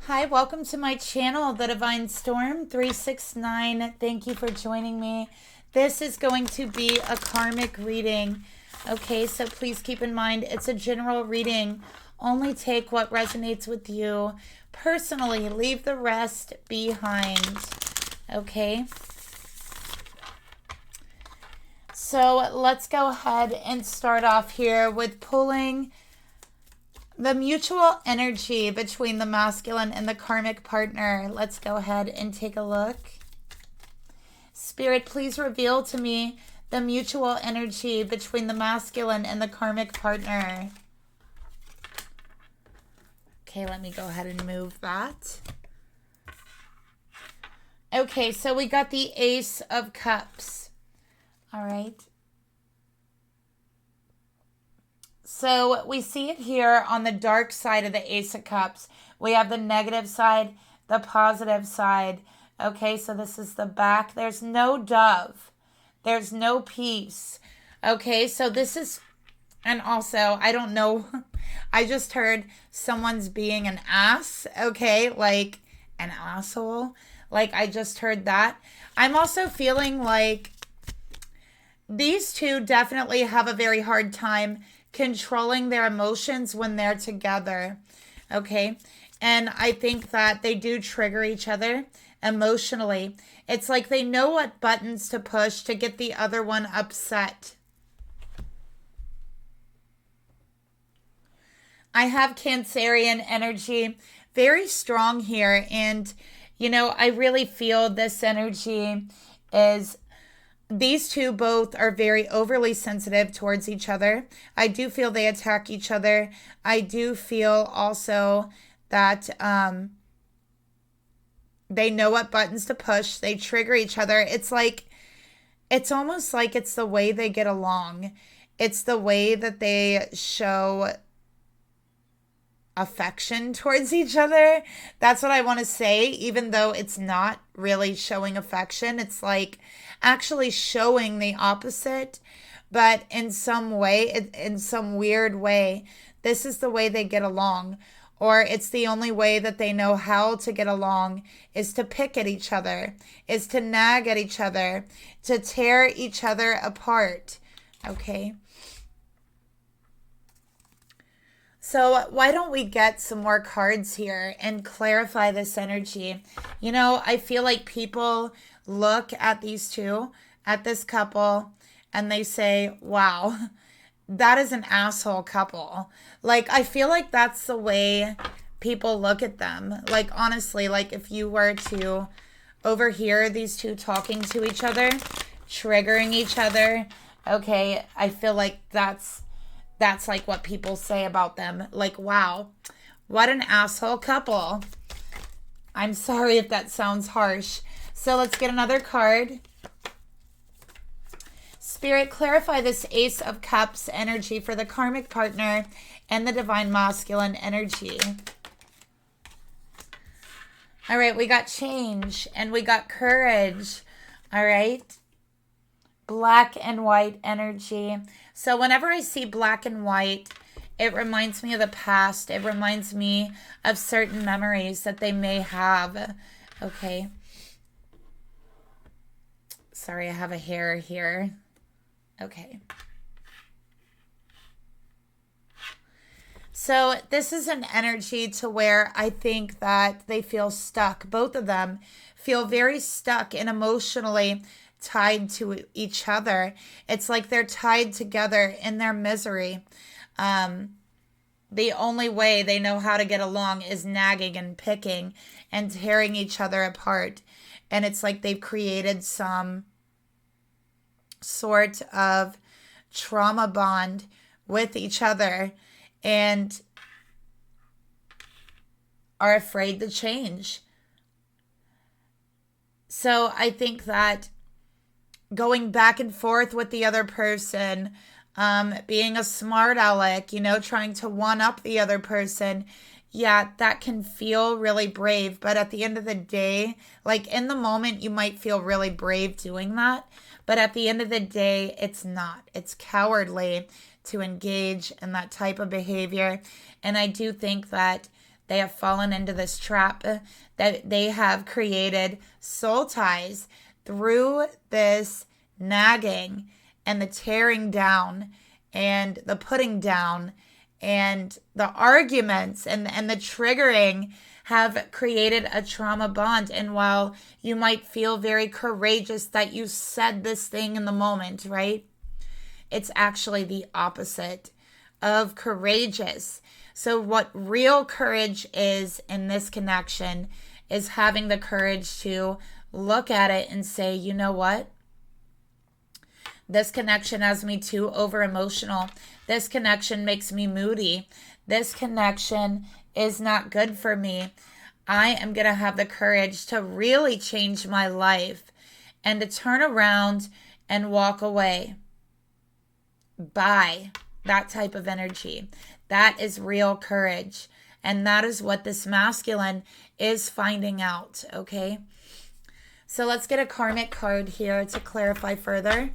Hi, welcome to my channel, The Divine Storm 369. Thank you for joining me. This is going to be a karmic reading. Okay, so please keep in mind it's a general reading. Only take what resonates with you personally. Leave the rest behind. Okay. So let's go ahead and start off here with pulling the mutual energy between the masculine and the karmic partner. Let's go ahead and take a look. Spirit, please reveal to me the mutual energy between the masculine and the karmic partner. Okay, let me go ahead and move that. Okay, so we got the Ace of Cups. All right. So we see it here on the dark side of the Ace of Cups. We have the negative side, the positive side. Okay, so this is the back. There's no dove. There's no peace. Okay, so this is, and also, I don't know, I just heard someone's being an ass. Okay, like an asshole. Like I just heard that. I'm also feeling like these two definitely have a very hard time controlling their emotions when they're together. Okay. And I think that they do trigger each other emotionally. It's like they know what buttons to push to get the other one upset. I have Cancerian energy very strong here. And, you know, I really feel this energy is these two both are very overly sensitive towards each other. I do feel they attack each other. I do feel also that they know what buttons to push. They trigger each other. It's like, it's almost like it's the way they get along. It's the way that they show affection towards each other. That's what I want to say, even though it's not really showing affection. It's like actually showing the opposite, but in some way, in some weird way, this is the way they get along. Or it's the only way that they know how to get along is to pick at each other, is to nag at each other, to tear each other apart. Okay. So why don't we get some more cards here and clarify this energy? You know, I feel like people look at these two, at this couple, and they say, wow, that is an asshole couple. Like, I feel like that's the way people look at them. Like, honestly, like if you were to overhear these two talking to each other, triggering each other, okay, I feel like that's like what people say about them. Like, wow, what an asshole couple. I'm sorry if that sounds harsh. So let's get another card. Spirit, clarify this Ace of Cups energy for the karmic partner and the divine masculine energy. All right, we got change and we got courage. All right. Black and white energy. So whenever I see black and white, it reminds me of the past. It reminds me of certain memories that they may have. Okay. Sorry, I have a hair here. Okay. So this is an energy to where I think that they feel stuck. Both of them feel very stuck and emotionally tied to each other. It's like they're tied together in their misery. The only way they know how to get along is nagging and picking and tearing each other apart. And it's like they've created some sort of trauma bond with each other and are afraid to change. So I think that going back and forth with the other person, being a smart aleck, you know, trying to one up the other person. Yeah, that can feel really brave. But at the end of the day, like in the moment, you might feel really brave doing that. But at the end of the day, it's not. It's cowardly to engage in that type of behavior. And I do think that They have fallen into this trap that they have created soul ties through this nagging and the tearing down and the putting down and the arguments and the triggering have created a trauma bond. And while you might feel very courageous that you said this thing in the moment, right? It's actually the opposite of courageous. So what real courage is in this connection is having the courage to look at it and say, you know what? This connection has me too over emotional. This connection makes me moody. This connection is not good for me. I am going to have the courage to really change my life and to turn around and walk away. Bye. That type of energy. That is real courage. And that is what this masculine is finding out, okay? So let's get a karmic card here to clarify further.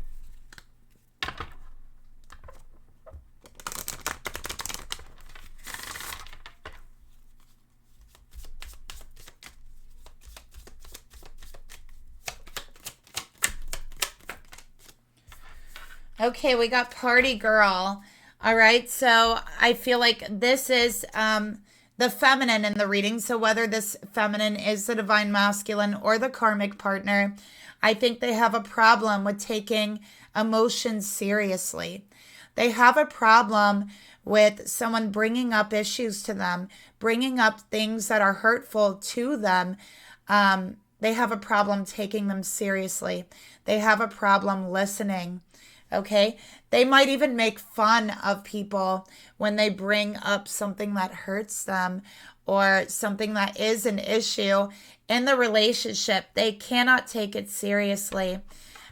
Okay, we got party girl. All right, so I feel like this is the feminine in the reading. So whether this feminine is the divine masculine or the karmic partner, I think they have a problem with taking emotions seriously. They have a problem with someone bringing up issues to them, bringing up things that are hurtful to them. They have a problem taking them seriously. They have a problem listening. Okay, they might even make fun of people when they bring up something that hurts them or something that is an issue in the relationship. They cannot take it seriously.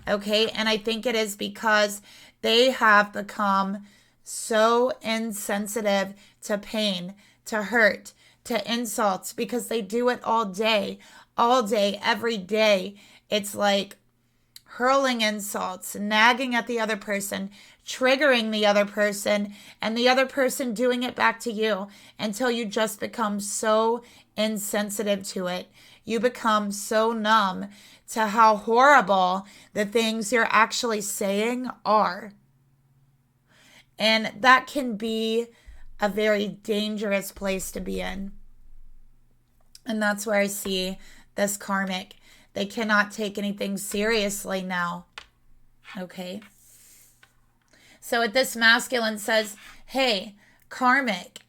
Okay, and I think it is because they have become so insensitive to pain, to hurt, to insults, because they do it all day, every day. It's like hurling insults, nagging at the other person, triggering the other person, and the other person doing it back to you until you just become so insensitive to it. You become so numb to how horrible the things you're actually saying are. And that can be a very dangerous place to be in. And that's where I see this karmic. They cannot take anything seriously now. Okay. So if this masculine says, hey, karmic,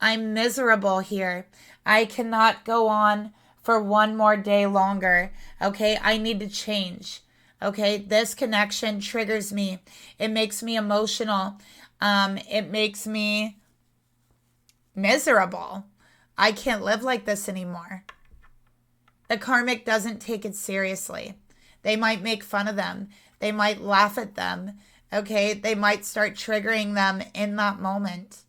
I'm miserable here. I cannot go on for one more day longer. Okay. I need to change. Okay. This connection triggers me. It makes me emotional. It makes me miserable. I can't live like this anymore. The karmic doesn't take it seriously. They might make fun of them. They might laugh at them. Okay, they might start triggering them in that moment.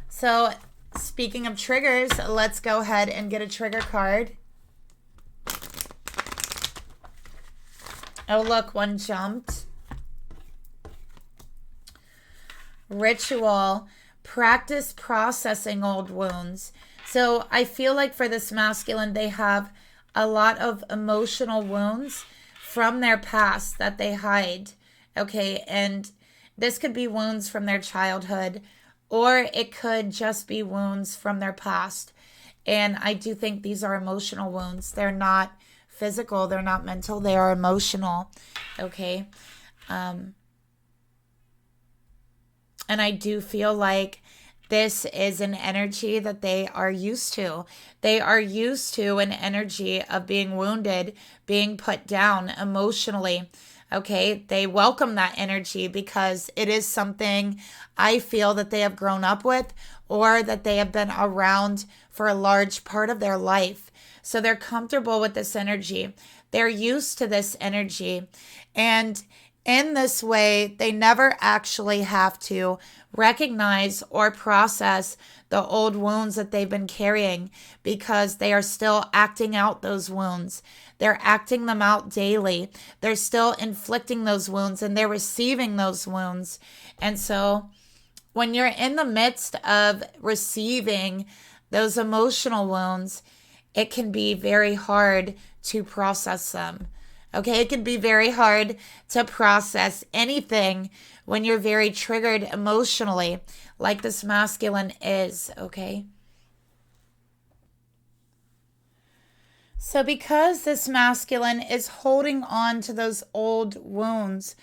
So, speaking of triggers, let's go ahead and get a trigger card. Oh, look, one jumped. Ritual. Practice processing old wounds. So I feel like for this masculine, they have a lot of emotional wounds from their past that they hide. Okay, and this could be wounds from their childhood, or it could just be wounds from their past. And I do think these are emotional wounds. They're not physical, they're not mental, they are emotional. Okay. And I do feel like this is an energy that they are used to. They are used to an energy of being wounded, being put down emotionally. Okay, they welcome that energy because it is something I feel that they have grown up with or that they have been around for a large part of their life. So they're comfortable with this energy. They're used to this energy. And in this way, they never actually have to recognize or process the old wounds that they've been carrying because they are still acting out those wounds. They're acting them out daily. They're still inflicting those wounds and they're receiving those wounds. And so when you're in the midst of receiving those emotional wounds, it can be very hard to process them. Okay, it can be very hard to process anything when you're very triggered emotionally, like this masculine is, okay? So because this masculine is holding on to those old wounds,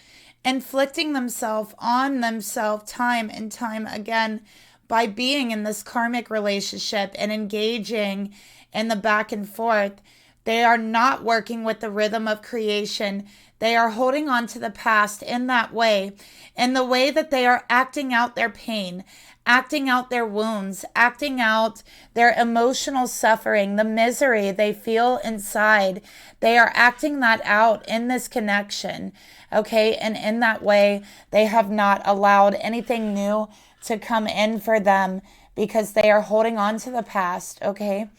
inflicting themselves on themselves time and time again by being in this karmic relationship and engaging in the back and forth, they are not working with the rhythm of creation. They are holding on to the past in that way, in the way that they are acting out their pain, acting out their wounds, acting out their emotional suffering, the misery they feel inside. They are acting that out in this connection, okay? And in that way, they have not allowed anything new to come in for them because they are holding on to the past, okay?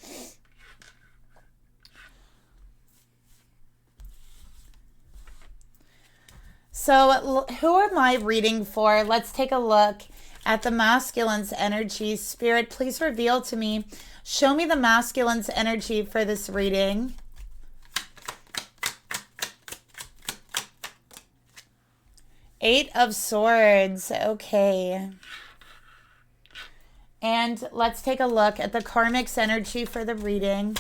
So who am I reading for? Let's take a look at the masculine's energy. Spirit, please reveal to me. Show me the masculine's energy for this reading. Eight of Swords. Okay. And let's take a look at the karmic's energy for the reading.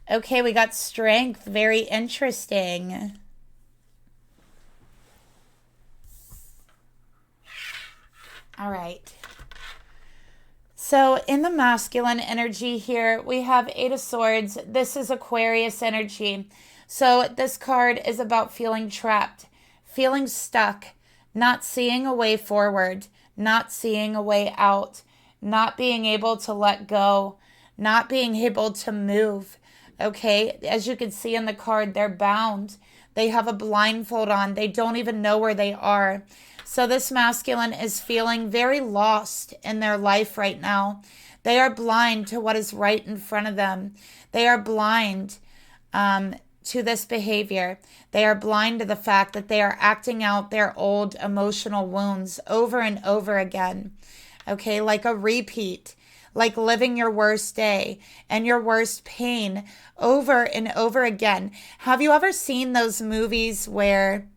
Okay, we got Strength. Very interesting. All right. So in the masculine energy here, we have Eight of Swords. This is Aquarius energy. So this card is about feeling trapped, feeling stuck, not seeing a way forward, not seeing a way out, not being able to let go, not being able to move. Okay, as you can see in the card, they're bound. They have a blindfold on. They don't even know where they are. So this masculine is feeling very lost in their life right now. They are blind to what is right in front of them. They are blind to this behavior. They are blind to the fact that they are acting out their old emotional wounds over and over again. Okay, like a repeat, like living your worst day and your worst pain over and over again. Have you ever seen those movies where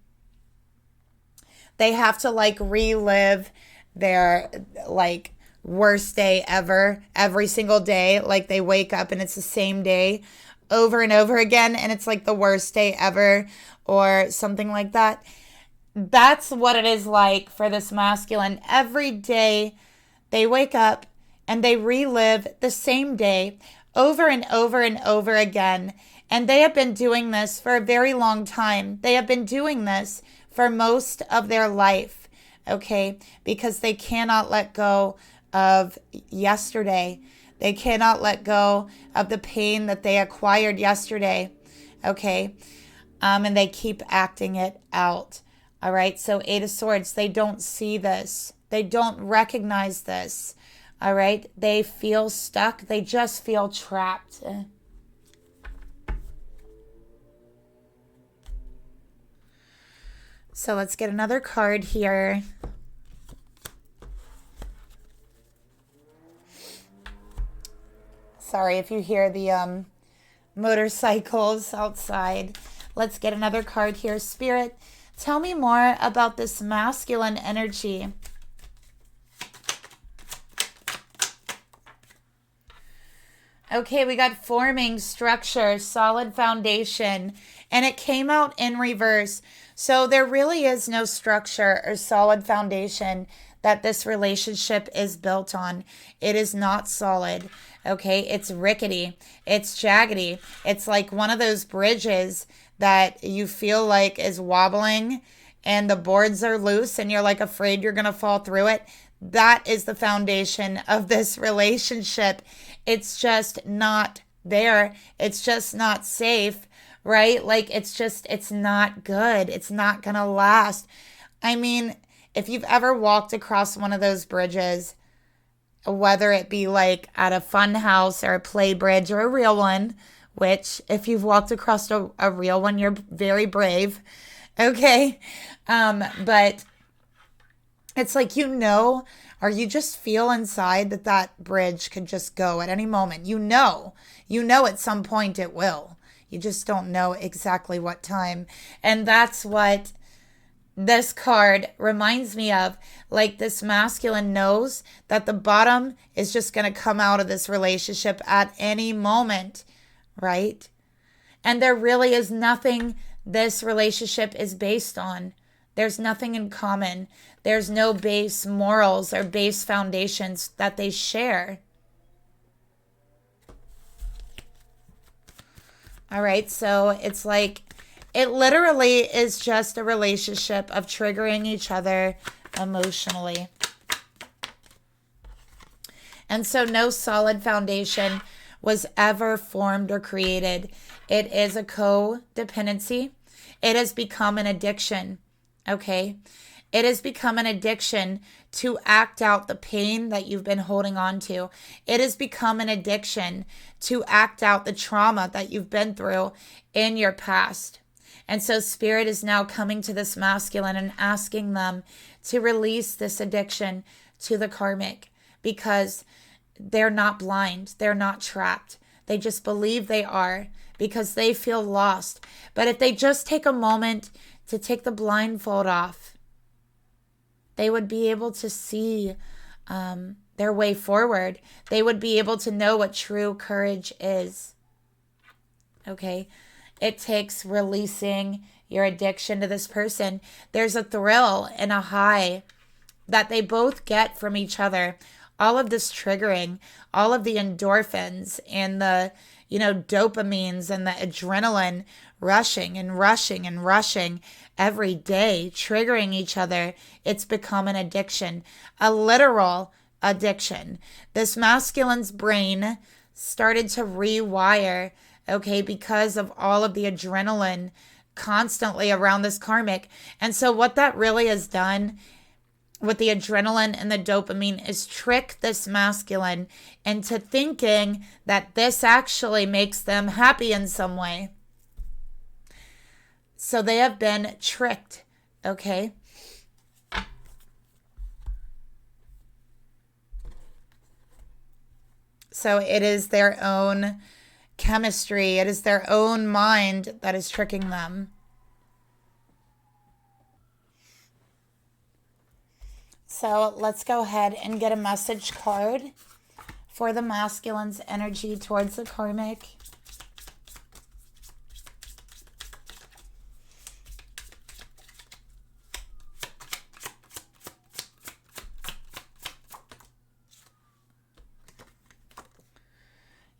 they have to like relive their like worst day ever every single day? Like they wake up and it's the same day over and over again and it's like the worst day ever or something like that. That's what it is like for this masculine. Every day they wake up and they relive the same day over and over and over again. And they have been doing this for a very long time. They have been doing this for most of their life, okay? Because they cannot let go of yesterday. They cannot let go of the pain that they acquired yesterday, okay? And they keep acting it out, all right? So Eight of Swords, they don't see this. They don't recognize this, all right? They feel stuck. They just feel trapped. So let's get another card here. Sorry if you hear the motorcycles outside. Let's get another card here. Spirit, tell me more about this masculine energy. Okay, we got forming, structure, solid foundation, and it came out in reverse. So there really is no structure or solid foundation that this relationship is built on. It is not solid, okay? It's rickety. It's jaggedy. It's like one of those bridges that you feel like is wobbling and the boards are loose and you're like afraid you're going to fall through it. That is the foundation of this relationship. It's just not there. It's just not safe, right? Like it's not good. It's not going to last. I mean, if you've ever walked across one of those bridges, whether it be like at a fun house or a play bridge or a real one, which if you've walked across a real one, you're very brave. Okay. But It's like, you know, or you just feel inside that that bridge could just go at any moment. You know at some point it will. You just don't know exactly what time. And that's what this card reminds me of. Like, this masculine knows that the bottom is just going to come out of this relationship at any moment, right? And there really is nothing this relationship is based on. There's nothing in common. There's no base morals or base foundations that they share. All right, so it's like, it literally is just a relationship of triggering each other emotionally. And so no solid foundation was ever formed or created. It is a codependency. It has become an addiction, okay? It has become an addiction to act out the pain that you've been holding on to. It has become an addiction to act out the trauma that you've been through in your past. And so Spirit is now coming to this masculine and asking them to release this addiction to the karmic, because they're not blind. They're not trapped. They just believe they are because they feel lost. But if they just take a moment to take the blindfold off, they would be able to see their way forward. They would be able to know what true courage is. Okay? It takes releasing your addiction to this person. There's a thrill and a high that they both get from each other. All of this triggering, all of the endorphins and the, dopamines and the adrenaline rushing and rushing and rushing every day, triggering each other. It's become an addiction, a literal addiction. This masculine's brain started to rewire, okay, because of all of the adrenaline constantly around this karmic. And so what that really has done with the adrenaline and the dopamine is trick this masculine into thinking that this actually makes them happy in some way. So they have been tricked, okay? So it is their own chemistry. It is their own mind that is tricking them. So let's go ahead and get a message card for the masculine's energy towards the karmic.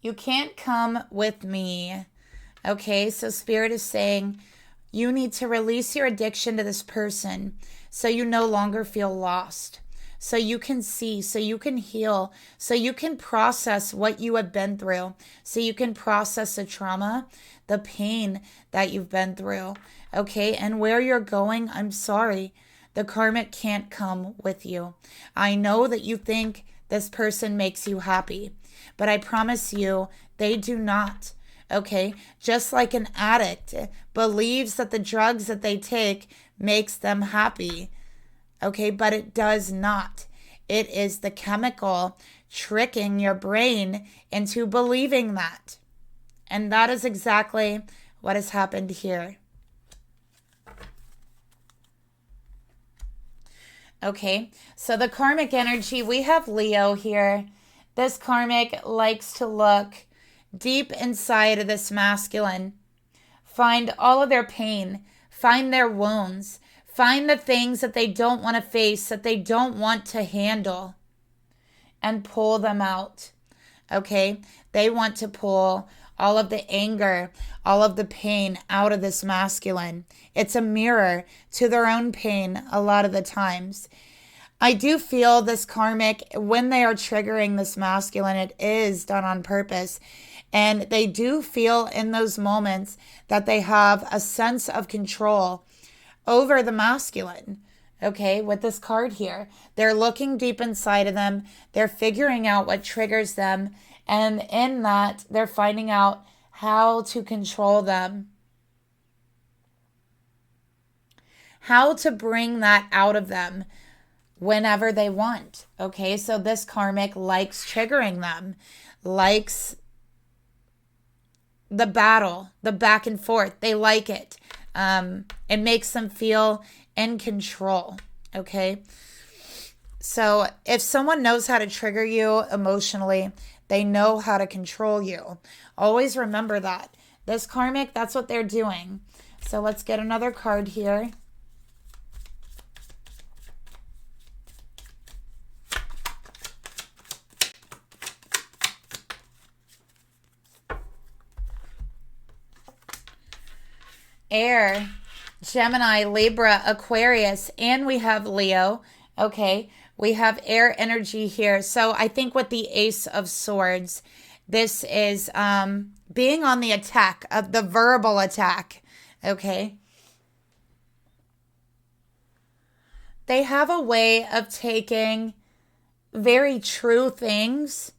You can't come with me. Okay, so Spirit is saying you need to release your addiction to this person so you no longer feel lost, so you can see, so you can heal, so you can process what you have been through, so you can process the trauma, the pain that you've been through. Okay, and where you're going, I'm sorry, the karmic can't come with you. I know that you think this person makes you happy, but I promise you, they do not. Okay, just like an addict believes that the drugs that they take makes them happy. Okay, but it does not. It is the chemical tricking your brain into believing that. And that is exactly what has happened here. Okay, so the karmic energy, we have Leo here. This karmic likes to look deep inside of this masculine, find all of their pain, find their wounds, find the things that they don't want to face, that they don't want to handle, and pull them out. Okay? They want to pull all of the anger, all of the pain out of this masculine. It's a mirror to their own pain a lot of the times. I do feel this karmic, when they are triggering this masculine, it is done on purpose. And they do feel in those moments that they have a sense of control over the masculine. Okay, with this card here, they're looking deep inside of them. They're figuring out what triggers them. And in that, they're finding out how to control them. How to bring that out of them. whenever they want. Okay, so this karmic likes triggering them, likes the battle, the back and forth. They like it. It makes them feel in control. Okay, so if someone knows how to trigger you emotionally, they know how to control you. Always remember that. This karmic, that's what they're doing. So let's get another card here. Air, Gemini, Libra, Aquarius, and we have Leo. Okay, we have air energy here. So I think with the Ace of Swords, this is being on the attack, of the verbal attack. Okay, they have a way of taking very true things,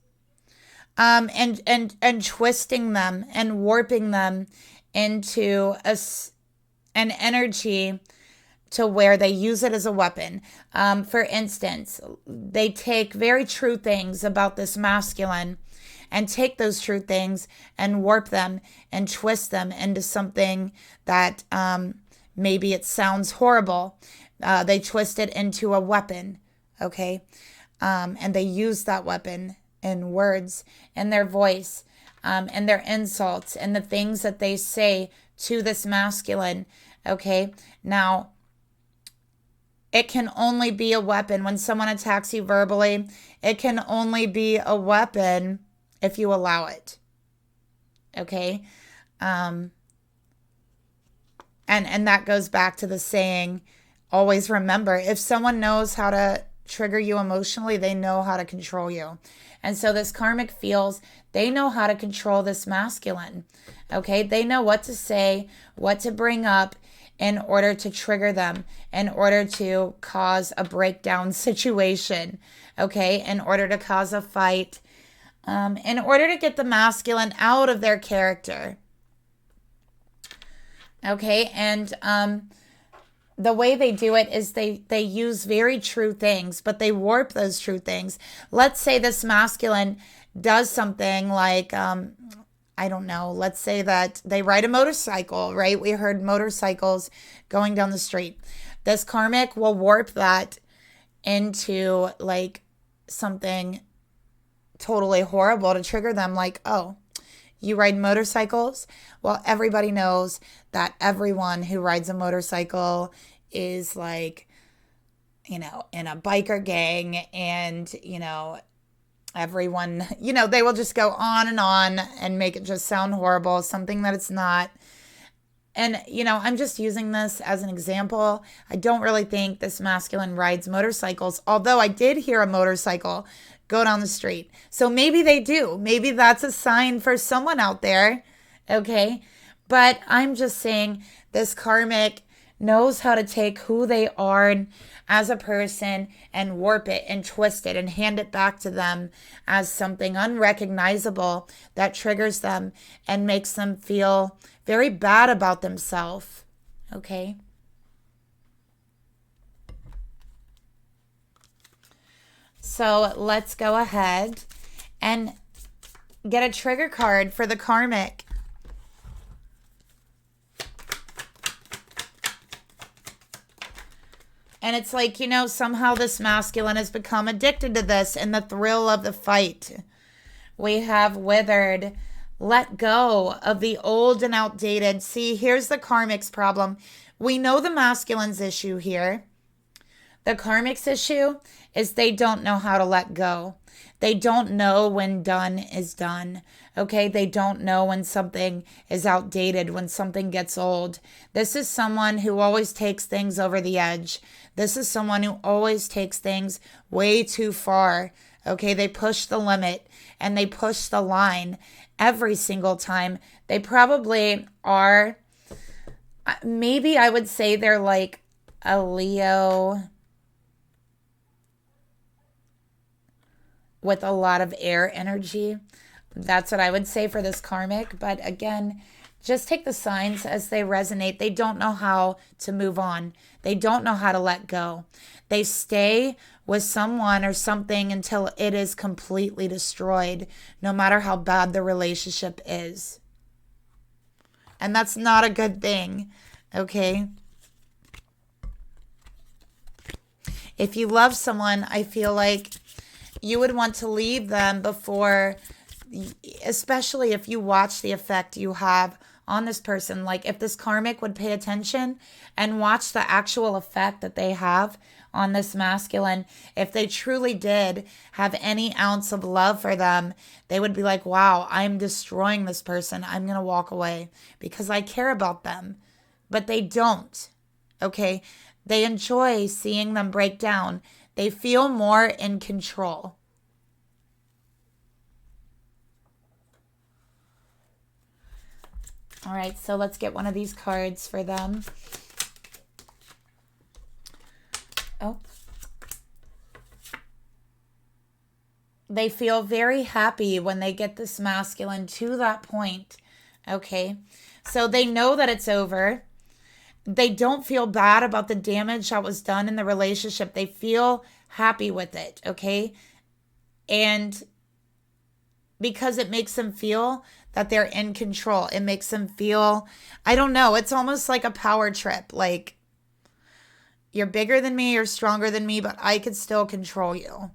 and twisting them and warping them into an energy to where they use it as a weapon. For instance, they take very true things about this masculine and take those true things and warp them and twist them into something that maybe it sounds horrible. They twist it into a weapon, okay? And they use that weapon in words, in their voice, and their insults, and the things that they say to this masculine, okay? Now, it can only be a weapon when someone attacks you verbally. It can only be a weapon if you allow it, okay? And that goes back to the saying, always remember, if someone knows how to trigger you emotionally, they know how to control you. And so this karmic feels they know how to control this masculine, okay? They know what to say, what to bring up in order to trigger them, in order to cause a breakdown situation, okay? In order to cause a fight, in order to get the masculine out of their character, okay? And the way they do it is they use very true things, but they warp those true things. Let's say this masculine does something like, I don't know, let's say that they ride a motorcycle, right? We heard motorcycles going down the street. This karmic will warp that into like something totally horrible to trigger them, like, oh, you ride motorcycles? Well, everybody knows that everyone who rides a motorcycle is like, in a biker gang, and, everyone, they will just go on and make it just sound horrible, something that it's not. And, I'm just using this as an example. I don't really think this masculine rides motorcycles, although I did hear a motorcycle go down the street. So maybe they do. Maybe that's a sign for someone out there, okay? But I'm just saying this karmic knows how to take who they are as a person and warp it and twist it and hand it back to them as something unrecognizable that triggers them and makes them feel very bad about themselves, okay? So let's go ahead and get a trigger card for the karmic. And it's like, somehow this masculine has become addicted to this and the thrill of the fight. We have withered. Let go of the old and outdated. See, here's the karmic's problem. We know the masculine's issue here. The karmic's issue is they don't know how to let go. They don't know when done is done. Okay, they don't know when something is outdated, when something gets old. This is someone who always takes things over the edge. This is someone who always takes things way too far. Okay, they push the limit and they push the line every single time. They probably are, maybe I would say they're like a Leo with a lot of air energy. That's what I would say for this karmic. But again, Just take the signs as they resonate. They don't know how to move on. They don't know how to let go. They stay with someone or something until it is completely destroyed, no matter how bad the relationship is. And that's not a good thing, okay? If you love someone, I feel like you would want to leave them before, especially if you watch the effect you have on this person. Like if this karmic would pay attention and watch the actual effect that they have on this masculine, if they truly did have any ounce of love for them, they would be like, wow, I'm destroying this person. I'm going to walk away because I care about them. But they don't, okay? They enjoy seeing them break down. They feel more in control. All right, so let's get one of these cards for them. Oh. They feel very happy when they get this masculine to that point, okay? So they know that it's over. They don't feel bad about the damage that was done in the relationship. They feel happy with it, okay? And because it makes them feel that they're in control. It makes them feel, I don't know, it's almost like a power trip. Like, you're bigger than me, you're stronger than me, but I could still control you.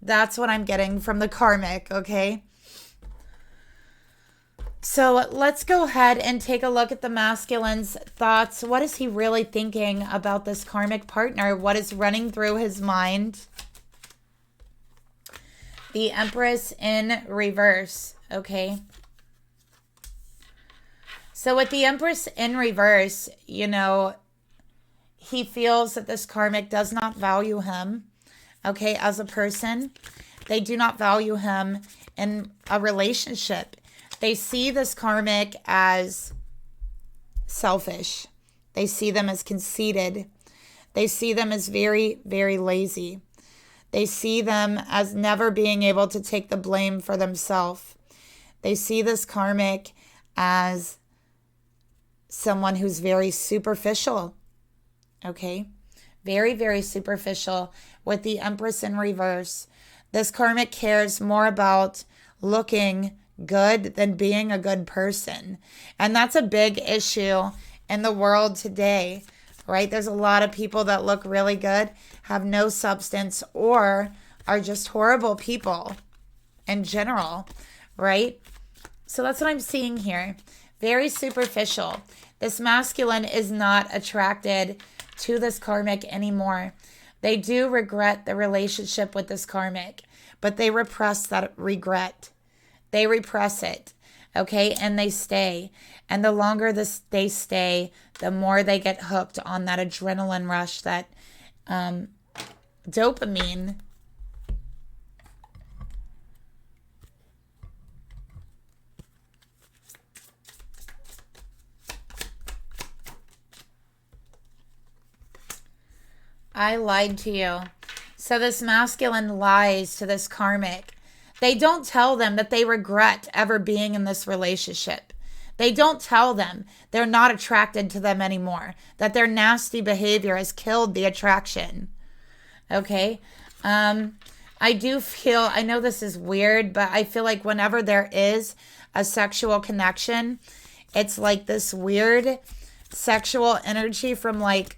That's what I'm getting from the karmic, okay? So let's go ahead and take a look at the masculine's thoughts. What is he really thinking about this karmic partner? What is running through his mind? The Empress in reverse, okay? So with the Empress in reverse, you know, he feels that this karmic does not value him, okay, as a person. They do not value him in a relationship. They see this karmic as selfish. They see them as conceited. They see them as very, very lazy. They see them as never being able to take the blame for themselves. They see this karmic as someone who's very superficial, okay? Very, very superficial with the Empress in reverse. This karmic cares more about looking good than being a good person. And that's a big issue in the world today, right? There's a lot of people that look really good, have no substance, or are just horrible people in general, right? So that's what I'm seeing here. Very superficial. This masculine is not attracted to this karmic anymore. They do regret the relationship with this karmic, but they repress that regret. They repress it, okay? And they stay. And the longer they stay, the more they get hooked on that adrenaline rush, that dopamine. I lied to you. So this masculine lies to this karmic. They don't tell them that they regret ever being in this relationship. They don't tell them they're not attracted to them anymore, that their nasty behavior has killed the attraction. Okay? I do feel, I know this is weird, but I feel like whenever there is a sexual connection, it's like this weird sexual energy from like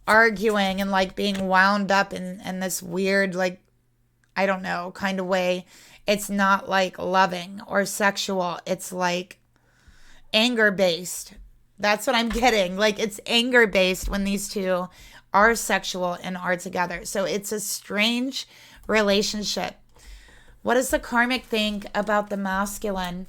arguing and like being wound up in this weird, like, I don't know, kind of way. It's not like loving or sexual. It's like anger based. That's what I'm getting. Like it's anger based when these two are sexual and are together. So it's a strange relationship. What does the karmic think about the masculine?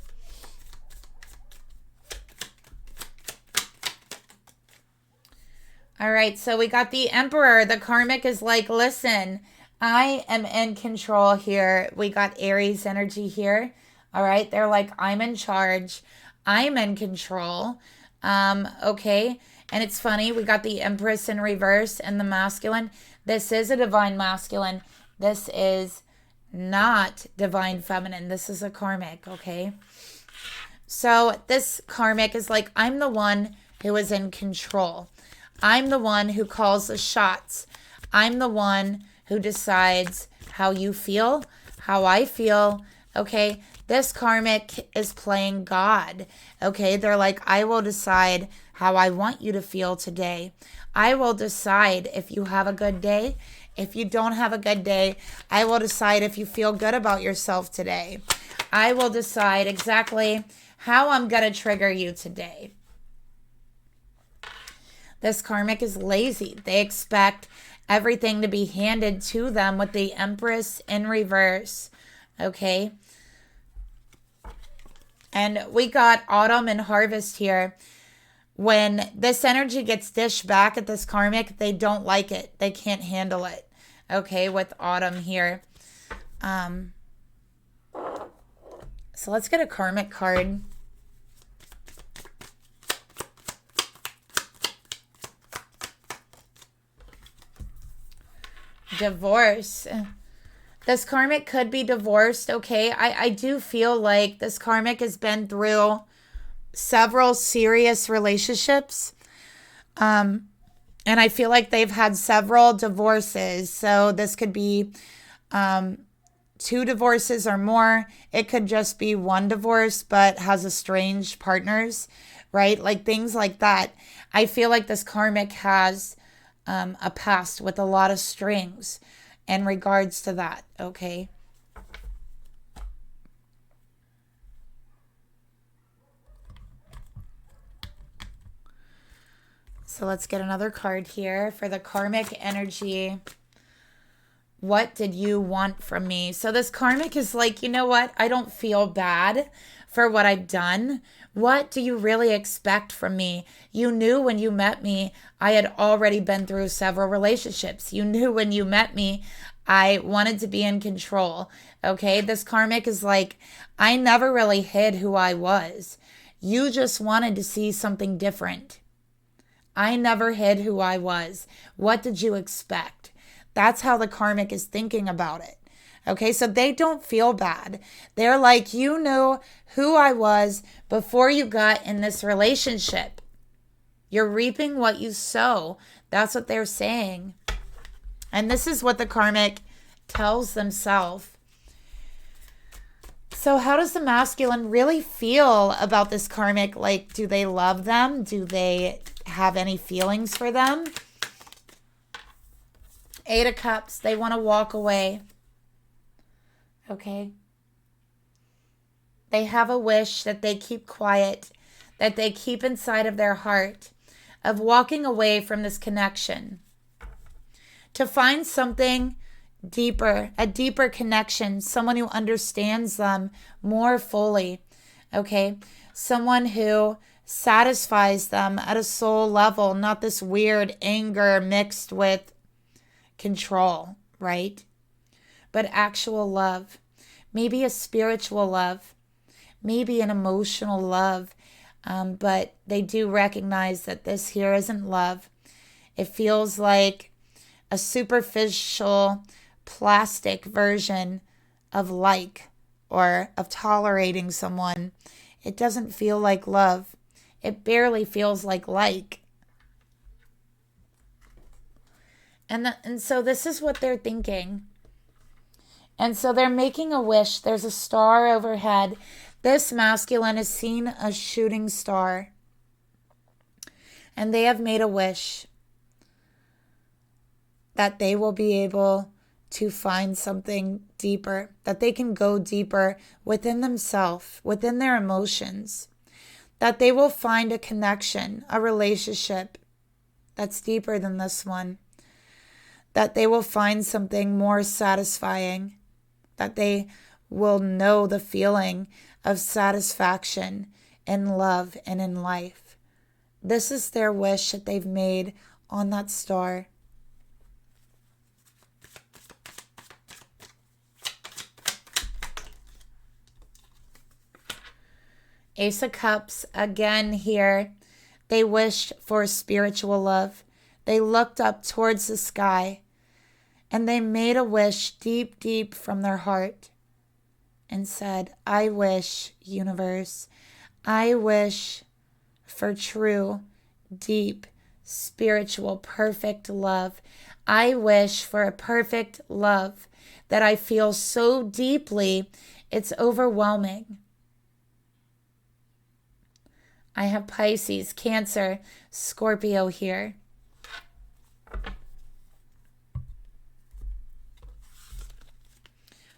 All right, so we got the Emperor. The karmic is like, listen, I am in control here. We got Aries energy here. All right, they're like, I'm in charge. I'm in control. Okay, and it's funny. We got the Empress in reverse and the masculine. This is a divine masculine. This is not divine feminine. This is a karmic, okay? So this karmic is like, I'm the one who is in control. I'm the one who calls the shots. I'm the one who decides how you feel, how I feel. Okay, this karmic is playing God. Okay, they're like, I will decide how I want you to feel today. I will decide if you have a good day. If you don't have a good day, I will decide if you feel good about yourself today. I will decide exactly how I'm going to trigger you today. This karmic is lazy. They expect everything to be handed to them with the Empress in reverse. Okay. And we got autumn and harvest here. When this energy gets dished back at this karmic, they don't like it. They can't handle it. Okay, with autumn here. So let's get a karmic card. Divorce. This karmic could be divorced, okay? I do feel like this karmic has been through several serious relationships. And I feel like they've had several divorces. So this could be 2 divorces or more. It could just be 1 divorce, but has estranged partners, right? Like things like that. I feel like this karmic has a past with a lot of strings in regards to that, okay? So let's get another card here for the karmic energy. What did you want from me? So this karmic is like, you know what? I don't feel bad for what I've done. What do you really expect from me? You knew when you met me, I had already been through several relationships. You knew when you met me, I wanted to be in control. Okay, this karmic is like, I never really hid who I was. You just wanted to see something different. I never hid who I was. What did you expect? That's how the karmic is thinking about it. Okay, so they don't feel bad. They're like, you knew who I was before you got in this relationship. You're reaping what you sow. That's what they're saying. And this is what the karmic tells themselves. So how does the masculine really feel about this karmic? Like, do they love them? Do they have any feelings for them? 8 of Cups, they want to walk away. Okay. They have a wish that they keep quiet, that they keep inside of their heart, of walking away from this connection. To find something deeper, a deeper connection, someone who understands them more fully. Okay. Someone who satisfies them at a soul level, not this weird anger mixed with control, right? But actual love, maybe a spiritual love, maybe an emotional love, but they do recognize that this here isn't love. It feels like a superficial plastic version of like or of tolerating someone. It doesn't feel like love. It barely feels like. And so this is what they're thinking. And so they're making a wish. There's a star overhead. This masculine has seen a shooting star. And they have made a wish that they will be able to find something deeper, that they can go deeper within themselves, within their emotions, that they will find a connection, a relationship that's deeper than this one, that they will find something more satisfying, that they will know the feeling of satisfaction in love and in life. This is their wish that they've made on that star. Ace of Cups, again here, they wished for spiritual love. They looked up towards the sky and they made a wish deep, deep from their heart and said, I wish, universe, I wish for true, deep, spiritual, perfect love. I wish for a perfect love that I feel so deeply, it's overwhelming. I have Pisces, Cancer, Scorpio here.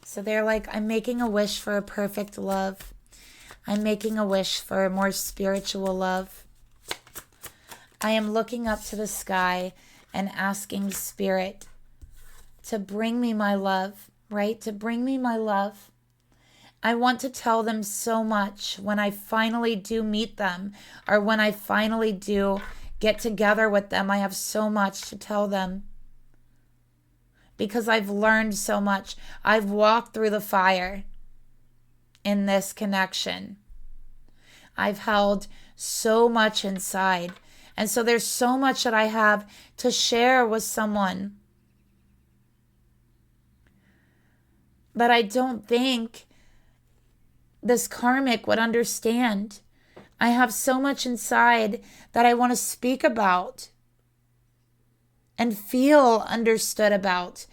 So they're like, I'm making a wish for a perfect love. I'm making a wish for a more spiritual love. I am looking up to the sky and asking Spirit to bring me my love, right? To bring me my love. I want to tell them so much when I finally do meet them, or when I finally do get together with them. I have so much to tell them because I've learned so much. I've walked through the fire in this connection. I've held so much inside. And so there's so much that I have to share with someone. But I don't think this karmic would understand. I have so much inside that I want to speak about and feel understood about.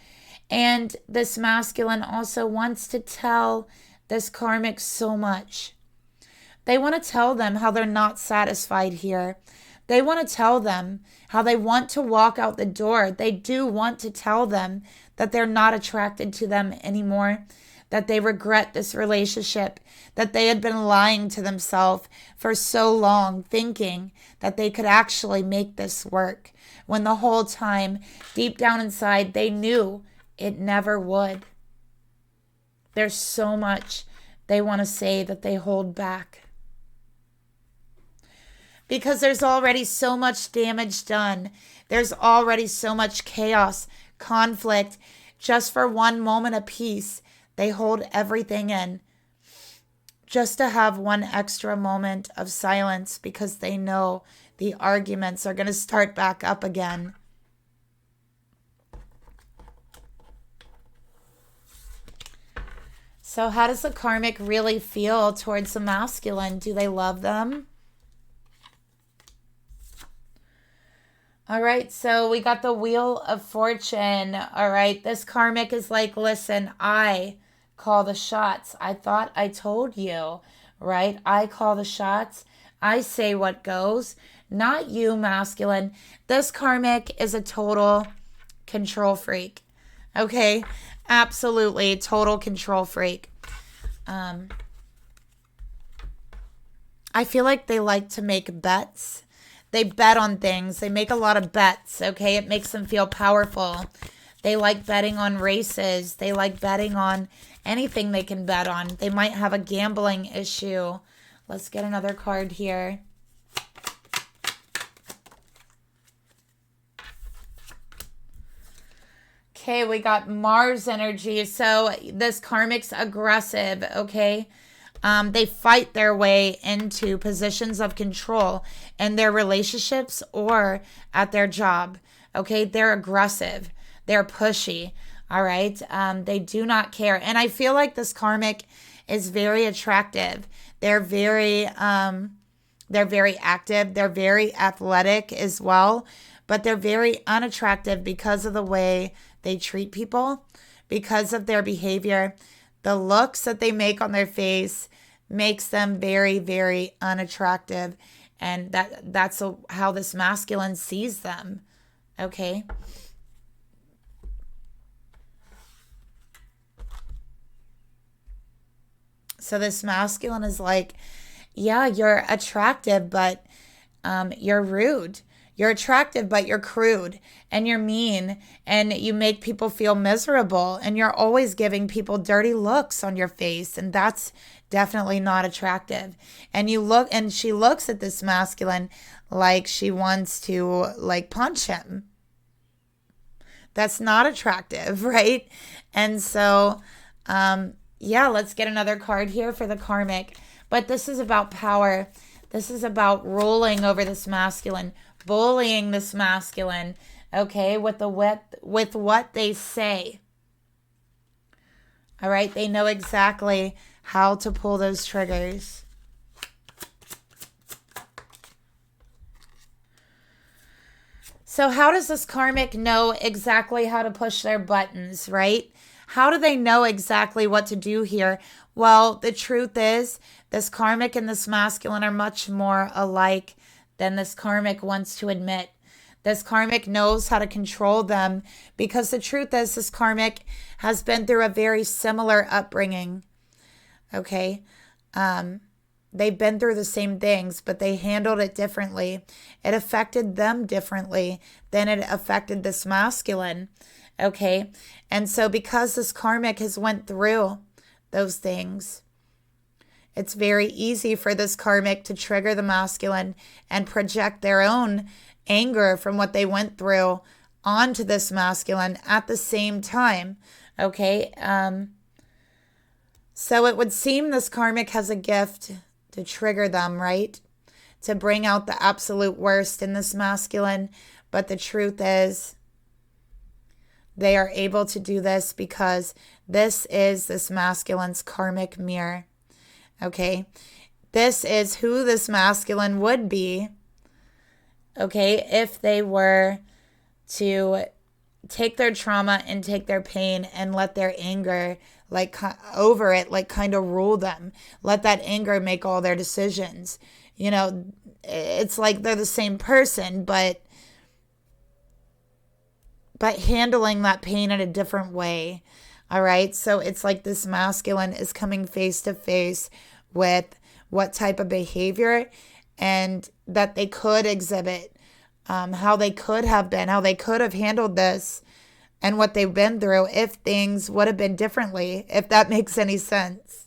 And this masculine also wants to tell this karmic so much. They want to tell them how they're not satisfied here. They want to tell them how they want to walk out the door. They do want to tell them that they're not attracted to them anymore, that they regret this relationship, that they had been lying to themselves for so long, thinking that they could actually make this work, when the whole time, deep down inside, they knew it never would. There's so much they want to say that they hold back. Because there's already so much damage done. There's already so much chaos, conflict. Just for one moment of peace, they hold everything in. Just to have one extra moment of silence because they know the arguments are going to start back up again. So how does the karmic really feel towards the masculine? Do they love them? All right, so we got the Wheel of Fortune. All right, this karmic is like, listen, I call the shots. I thought I told you, right? I call the shots. I say what goes, not you, masculine. This karmic is a total control freak. Okay, absolutely total control freak. I feel like they like to make bets. They bet on things. They make a lot of bets, okay? It makes them feel powerful. They like betting on races. They like betting on anything they can bet on. They might have a gambling issue. Let's get another card here. Okay, we got Mars energy. So this karmic's aggressive, okay? They fight their way into positions of control in their relationships or at their job. Okay, they're aggressive. They're pushy. All right, they do not care. And I feel like this karmic is very attractive. They're very active. They're very athletic as well, but they're very unattractive because of the way they treat people, because of their behavior. The looks that they make on their face makes them very, very unattractive. And that's how this masculine sees them. Okay. So this masculine is like, yeah, you're attractive, but you're rude. You're attractive, but you're crude and you're mean and you make people feel miserable and you're always giving people dirty looks on your face. And that's definitely not attractive. And she looks at this masculine like she wants to like punch him. That's not attractive, right? And so, yeah, let's get another card here for the karmic. But this is about power. This is about ruling over this masculine, bullying this masculine, okay, with what they say. All right, they know exactly how to pull those triggers. So how does this karmic know exactly how to push their buttons, right? How do they know exactly what to do here? Well, the truth is this karmic and this masculine are much more alike than this karmic wants to admit. This karmic knows how to control them because the truth is this karmic has been through a very similar upbringing. Okay? They've been through the same things, but they handled it differently. It affected them differently than it affected this masculine. Okay? And so because this karmic has went through those things, it's very easy for this karmic to trigger the masculine and project their own anger from what they went through onto this masculine at the same time. Okay? So it would seem this karmic has a gift to trigger them, right? To bring out the absolute worst in this masculine. But the truth is, they are able to do this because this is this masculine's karmic mirror. Okay? This is who this masculine would be, okay, if they were to take their trauma and take their pain and let their anger over it, kind of rule them. Let that anger make all their decisions. It's like they're the same person, but handling that pain in a different way. All right. So it's like this masculine is coming face to face with what type of behavior and that they could exhibit, how they could have been, how they could have handled this and what they've been through if things would have been differently, if that makes any sense.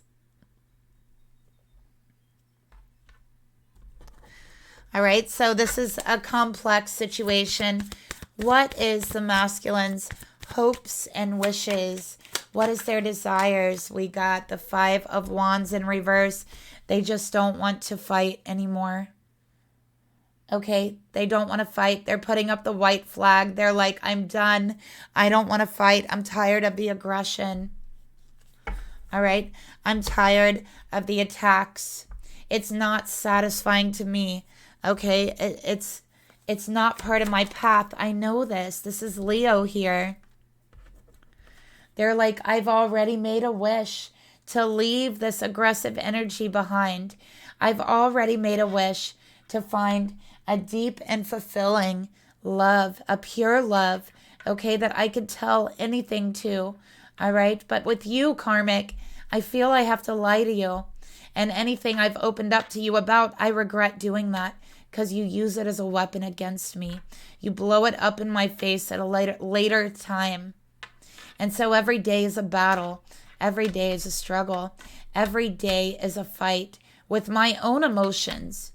All right, so this is a complex situation. What is the masculine's hopes and wishes? What is their desires? We got the 5 of Wands in reverse. They just don't want to fight anymore. Okay, they don't want to fight. They're putting up the white flag. They're like, I'm done. I don't want to fight. I'm tired of the aggression. All right, I'm tired of the attacks. It's not satisfying to me. Okay, it's not part of my path. I know this. This is Leo here. They're like, I've already made a wish to leave this aggressive energy behind. I've already made a wish to find a deep and fulfilling love, a pure love, okay, that I could tell anything to, all right? But with you, karmic, I feel I have to lie to you. And anything I've opened up to you about, I regret doing that because you use it as a weapon against me. You blow it up in my face at a later time. And so every day is a battle. Every day is a struggle. Every day is a fight with my own emotions.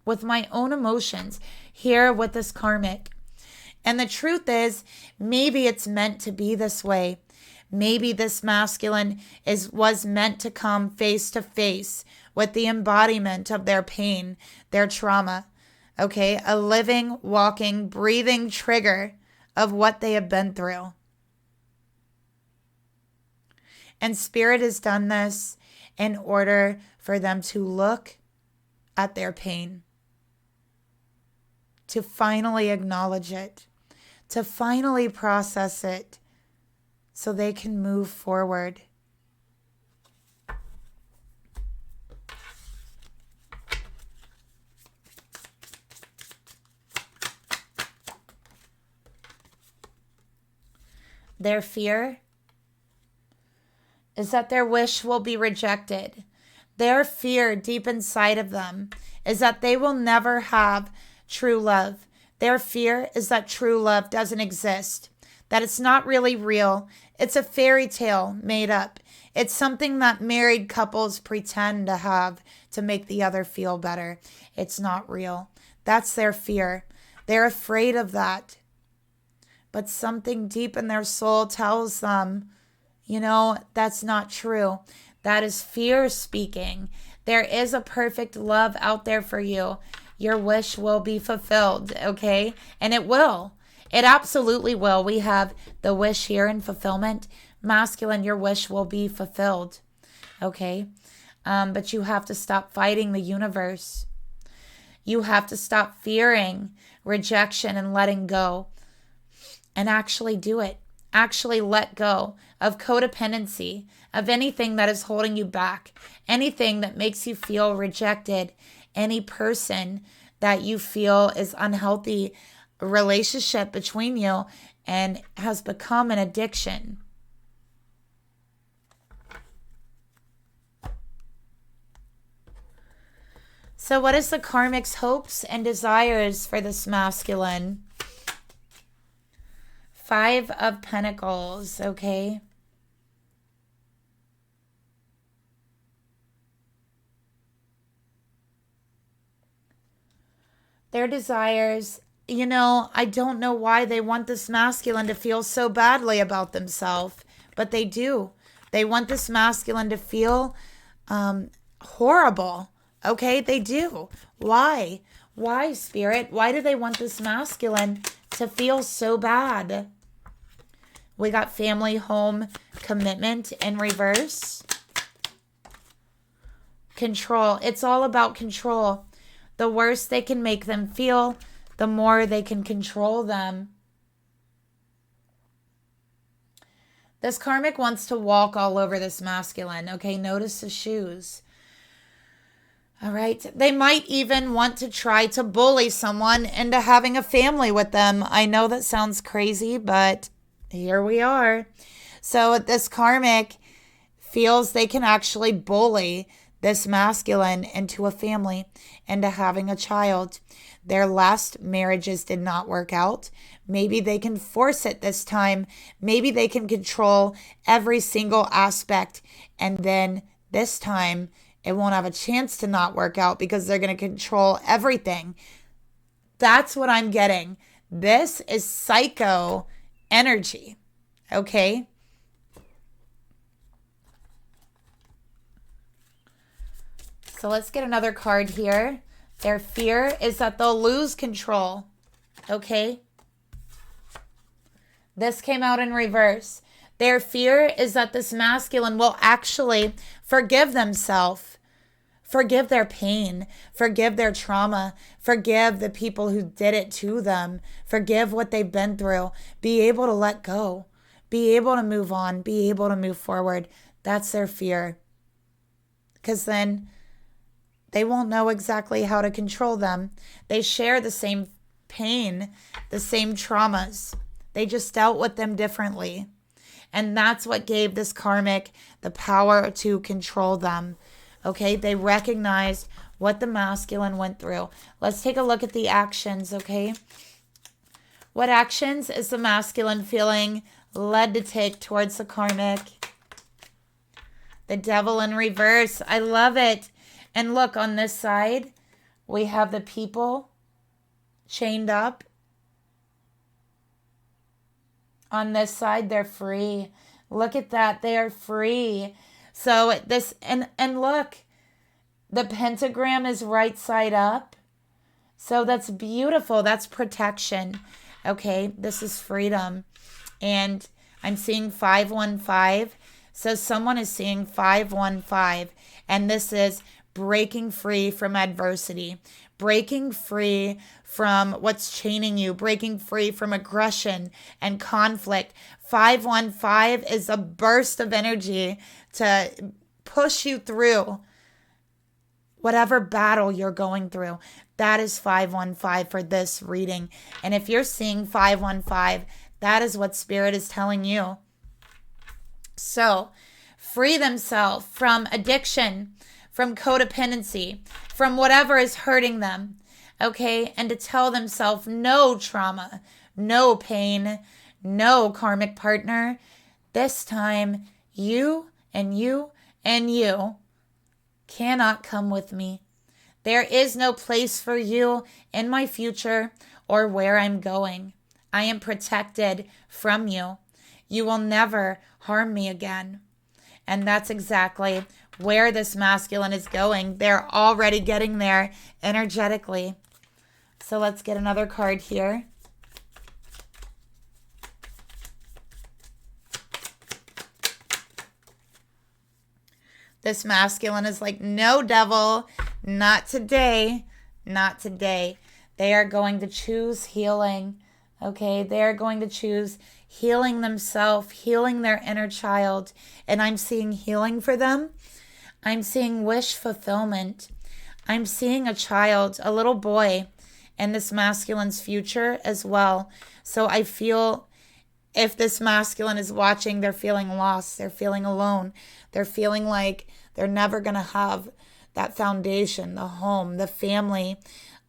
With my own emotions here with this karmic. And the truth is, maybe it's meant to be this way. Maybe this masculine was meant to come face to face with the embodiment of their pain, their trauma. Okay, a living, walking, breathing trigger of what they have been through. And Spirit has done this in order for them to look at their pain, to finally acknowledge it, to finally process it so they can move forward. Their fear is that their wish will be rejected. Their fear deep inside of them is that they will never have true love. Their fear is that true love doesn't exist, that it's not really real. It's a fairy tale made up. It's something that married couples pretend to have to make the other feel better. It's not real. That's their fear. They're afraid of that. But something deep in their soul tells them, that's not true. That is fear speaking. There is a perfect love out there for you. Your wish will be fulfilled, okay? And it will. It absolutely will. We have the wish here in fulfillment. Masculine, your wish will be fulfilled, okay? But you have to stop fighting the universe. You have to stop fearing rejection and letting go and actually do it. Actually let go of codependency, of anything that is holding you back, anything that makes you feel rejected, any person that you feel is unhealthy relationship between you and has become an addiction. So what is the karmic's hopes and desires for this masculine? 5 of Pentacles, okay? Their desires, I don't know why they want this masculine to feel so badly about themselves, but they do. They want this masculine to feel horrible. Okay, they do. Why? Why, Spirit? Why do they want this masculine to feel so bad? We got family, home, commitment in reverse. Control. It's all about control. The worse they can make them feel, the more they can control them. This karmic wants to walk all over this masculine. Okay, notice the shoes. All right. They might even want to try to bully someone into having a family with them. I know that sounds crazy, but here we are. So this karmic feels they can actually bully this masculine into a family, into having a child. Their last marriages did not work out. Maybe they can force it this time. Maybe they can control every single aspect. And then this time, it won't have a chance to not work out because they're going to control everything. That's what I'm getting. This is psycho energy. Okay? So let's get another card here. Their fear is that they'll lose control. Okay? This came out in reverse. Their fear is that this masculine will actually forgive themselves. Forgive their pain, forgive their trauma, forgive the people who did it to them, forgive what they've been through, be able to let go, be able to move on, be able to move forward. That's their fear. Because then they won't know exactly how to control them. They share the same pain, the same traumas. They just dealt with them differently. And that's what gave this karmic the power to control them. Okay, they recognized what the masculine went through. Let's take a look at the actions, okay? What actions is the masculine feeling led to take towards the karmic? The devil in reverse. I love it. And look, on this side, we have the people chained up. On this side, they're free. Look at that. They are free. So this, and look, the pentagram is right side up. So that's beautiful. That's protection. Okay, this is freedom. And I'm seeing 515. So someone is seeing 515. And this is breaking free from adversity, breaking free from what's chaining you, breaking free from aggression and conflict. 515 is a burst of energy to push you through whatever battle you're going through. That is 515 for this reading. And if you're seeing 515, that is what Spirit is telling you. So, free themselves from addiction, from codependency, from whatever is hurting them, okay? And to tell themselves no trauma, no pain, no karmic partner. This time, you and you and you cannot come with me. There is no place for you in my future or where I'm going. I am protected from you. You will never harm me again. And that's exactly where this masculine is going. They're already getting there energetically. So let's get another card here. This masculine is like, no, devil, not today. not today. They are going to choose healing. Okay, they are going to choose healing themselves, healing their inner child. And I'm seeing healing for them. I'm seeing wish fulfillment. I'm seeing a child, a little boy, in this masculine's future as well. So I feel if this masculine is watching, they're feeling lost. They're feeling alone. They're feeling like they're never going to have that foundation, the home, the family,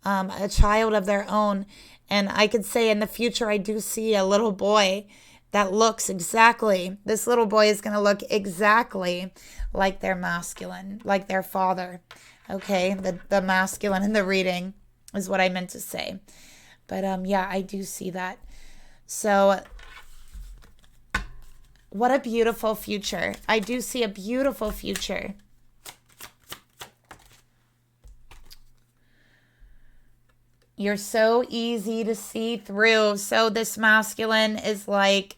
a child of their own. And I could say in the future, I do see a little boy that looks exactly, this little boy is going to look exactly like their masculine, like their father. Okay, the masculine in the reading is what I meant to say. But yeah, I do see that. So what a beautiful future. I do see a beautiful future. You're so easy to see through. So this masculine is like,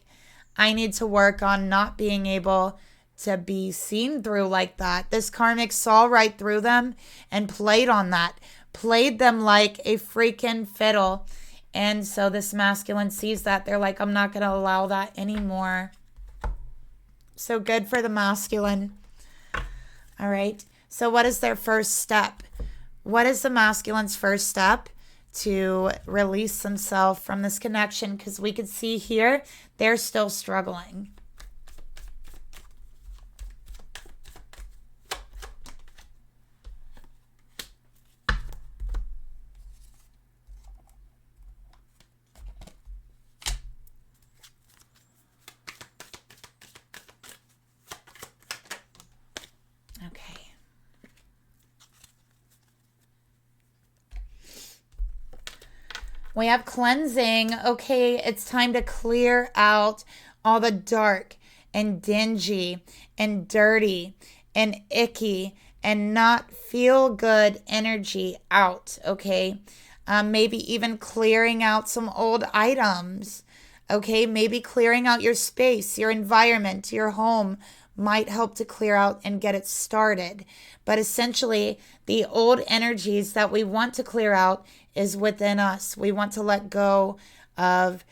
I need to work on not being able to be seen through like that. This karmic saw right through them and played on that. Played them like a freaking fiddle. And so this masculine sees that. They're like, I'm not going to allow that anymore. So good for the masculine. All right. So what is their first step? What is the masculine's first step? To release themselves from this connection, because we could see here they're still struggling. Okay. We have cleansing. Okay, it's time to clear out all the dark and dingy and dirty and icky and not feel good energy out. Okay, maybe even clearing out some old items. Okay, maybe clearing out your space, your environment, your home might help to clear out and get it started. But essentially, the old energies that we want to clear out is within us. We want to let go of,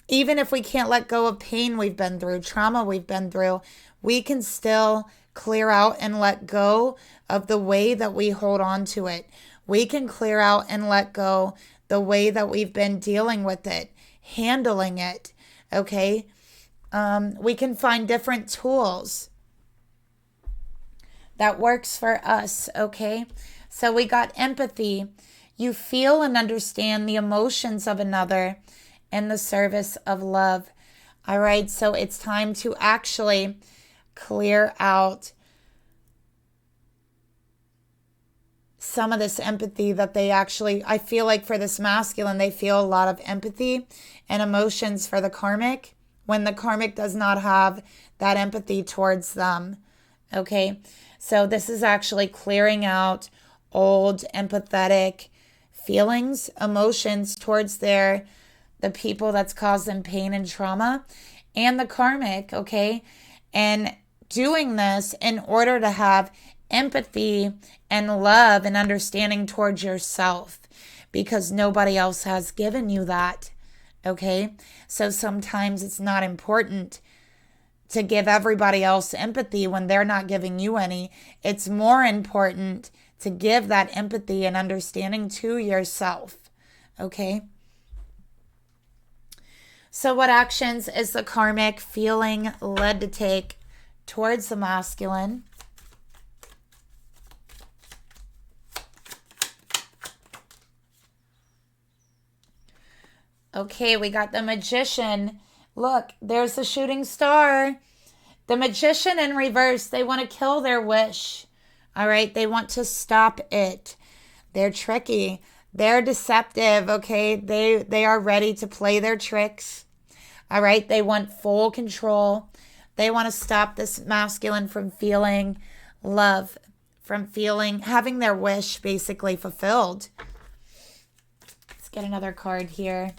even if we can't let go of pain we've been through, trauma we've been through, we can still clear out and let go of the way that we hold on to it. We can clear out and let go the way that we've been dealing with it, handling it, okay? We can find different tools that works for us, okay? So we got empathy. You feel and understand the emotions of another in the service of love. All right, so it's time to actually clear out some of this empathy that they actually, I feel like for this masculine, they feel a lot of empathy and emotions for the karmic when the karmic does not have that empathy towards them. Okay, so this is actually clearing out old empathetic feelings, emotions towards the people that's caused them pain and trauma and the karmic, okay? And doing this in order to have empathy and love and understanding towards yourself, because nobody else has given you that, okay? So sometimes it's not important to give everybody else empathy when they're not giving you any. It's more important to give that empathy and understanding to yourself, okay? So what actions is the karmic feeling led to take towards the masculine? Okay, we got the magician. Look, there's the shooting star. The magician in reverse, they want to kill their wish. All right, they want to stop it. They're tricky. They're deceptive, okay? They are ready to play their tricks. All right, they want full control. They want to stop this masculine from feeling love, from having their wish basically fulfilled. Let's get another card here.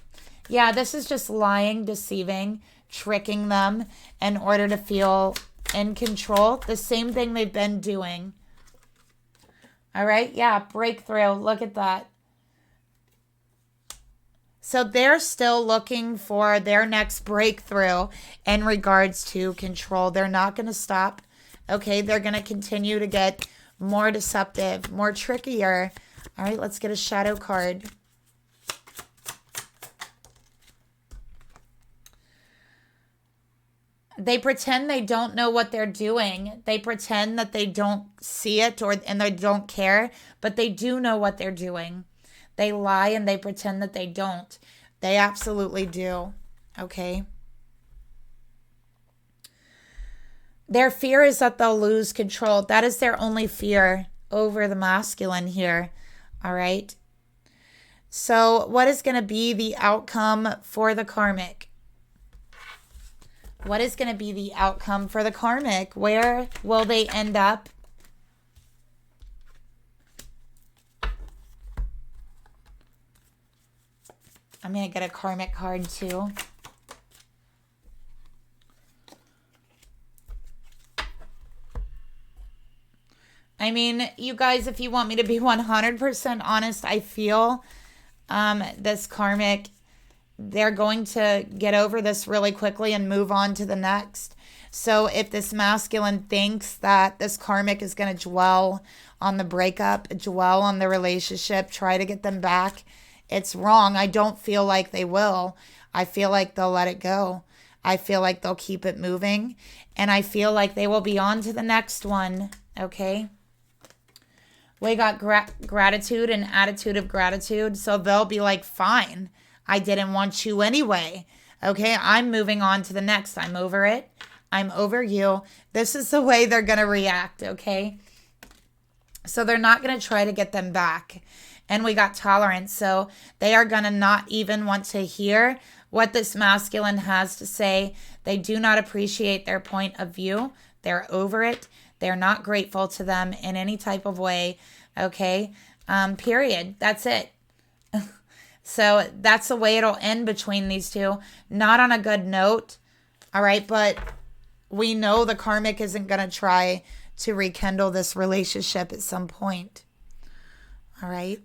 Yeah, this is just lying, deceiving, tricking them in order to feel in control. The same thing they've been doing. All right. Yeah. Breakthrough. Look at that. So they're still looking for their next breakthrough in regards to control. They're not going to stop. Okay. They're going to continue to get more deceptive, more trickier. All right. Let's get a shadow card. They pretend they don't know what they're doing. They pretend that they don't see it and they don't care, but they do know what they're doing. They lie and they pretend that they don't. They absolutely do. Okay. Their fear is that they'll lose control. That is their only fear over the masculine here. All right. So what is going to be the outcome for the karmic? What is going to be the outcome for the karmic? Where will they end up? I'm going to get a karmic card too. I mean, you guys, if you want me to be 100% honest, I feel this karmic, they're going to get over this really quickly and move on to the next. So if this masculine thinks that this karmic is going to dwell on the breakup, dwell on the relationship, try to get them back, it's wrong. I don't feel like they will. I feel like they'll let it go. I feel like they'll keep it moving. And I feel like they will be on to the next one. Okay. We got gratitude and attitude of gratitude. So they'll be like, fine, I didn't want you anyway. Okay, I'm moving on to the next. I'm over it. I'm over you. This is the way they're going to react, okay? So they're not going to try to get them back. And we got tolerance. So they are going to not even want to hear what this masculine has to say. They do not appreciate their point of view. They're over it. They're not grateful to them in any type of way, okay? Period. That's it. So that's the way it'll end between these two. Not on a good note, all right? But we know the karmic isn't going to try to rekindle this relationship at some point, all right?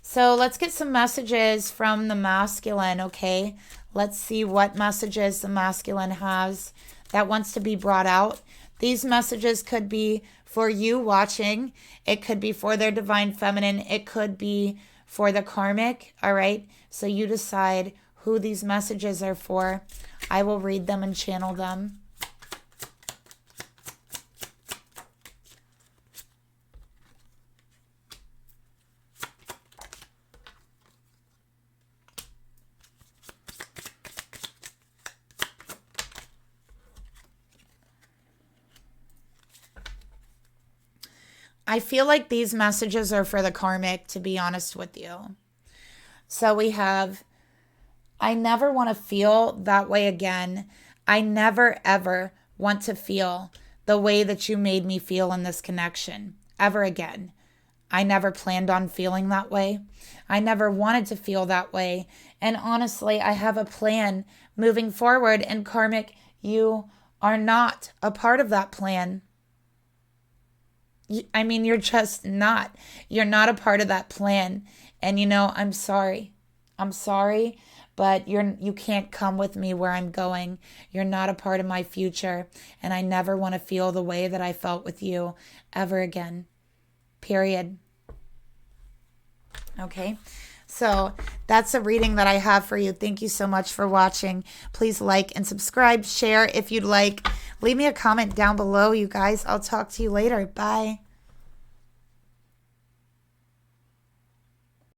So let's get some messages from the masculine, okay? Let's see what messages the masculine has that wants to be brought out. These messages could be for you watching. It could be for their divine feminine. It could be for the karmic, all right? So you decide who these messages are for. I will read them and channel them. I feel like these messages are for the karmic, to be honest with you. So we have, I never want to feel that way again. I never, ever want to feel the way that you made me feel in this connection, ever again. I never planned on feeling that way. I never wanted to feel that way. And honestly, I have a plan moving forward. And karmic, you are not a part of that plan. I mean, you're just not. You're not a part of that plan. And you know, I'm sorry. I'm sorry, but you can't come with me where I'm going. You're not a part of my future. And I never want to feel the way that I felt with you ever again. Period. Okay. So that's a reading that I have for you. Thank you so much for watching. Please like and subscribe, share if you'd like. Leave me a comment down below, you guys. I'll talk to you later. Bye.